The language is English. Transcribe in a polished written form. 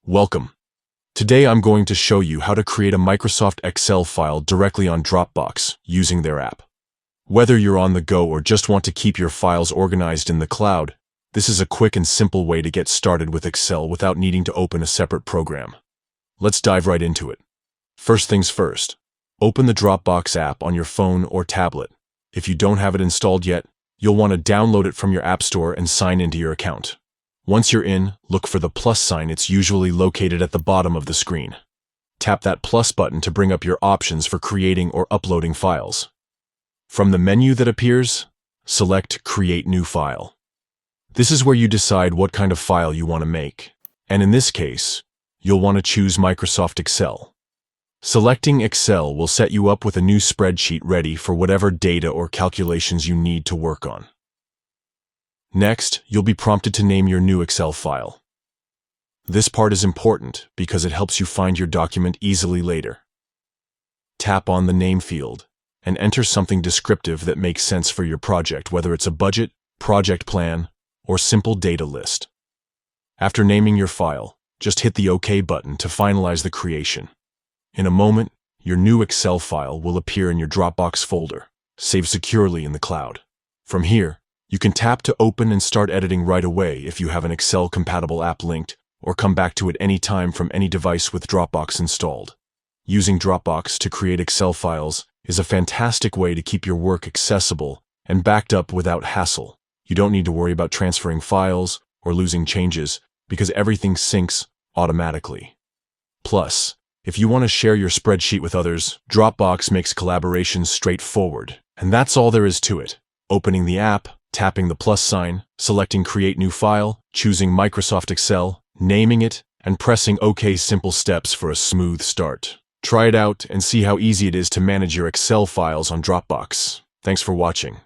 Welcome. Today I'm going to show you how to create a Microsoft Excel file directly on Dropbox using their app. Whether you're on the go or just want to keep your files organized in the cloud, this is a quick and simple way to get started with Excel without needing to open a separate program. Let's dive right into it. First things first, open the Dropbox app on your phone or tablet. If you don't have it installed yet, you'll want to download it from your app store and sign into your account. Once you're in, look for the plus sign. It's usually located at the bottom of the screen. Tap that plus button to bring up your options for creating or uploading files. From the menu that appears, select Create New File. This is where you decide what kind of file you want to make, and in this case, you'll want to choose Microsoft Excel. Selecting Excel will set you up with a new spreadsheet ready for whatever data or calculations you need to work on. Next, you'll be prompted to name your new Excel file. This part is important because it helps you find your document easily later. Tap on the name field and enter something descriptive that makes sense for your project, whether it's a budget, project plan, or simple data list. After naming your file, just hit the OK button to finalize the creation. In a moment, your new Excel file will appear in your Dropbox folder, saved securely in the cloud. From here, you can tap to open and start editing right away if you have an Excel-compatible app linked, or come back to it any time from any device with Dropbox installed. Using Dropbox to create Excel files is a fantastic way to keep your work accessible and backed up without hassle. You don't need to worry about transferring files or losing changes because everything syncs automatically. Plus, if you want to share your spreadsheet with others, Dropbox makes collaboration straightforward. And that's all there is to it. Opening the app, tapping the plus sign, selecting Create New File, choosing Microsoft Excel, naming it, and pressing OK. Simple steps for a smooth start. Try it out and see how easy it is to manage your Excel files on Dropbox. Thanks for watching.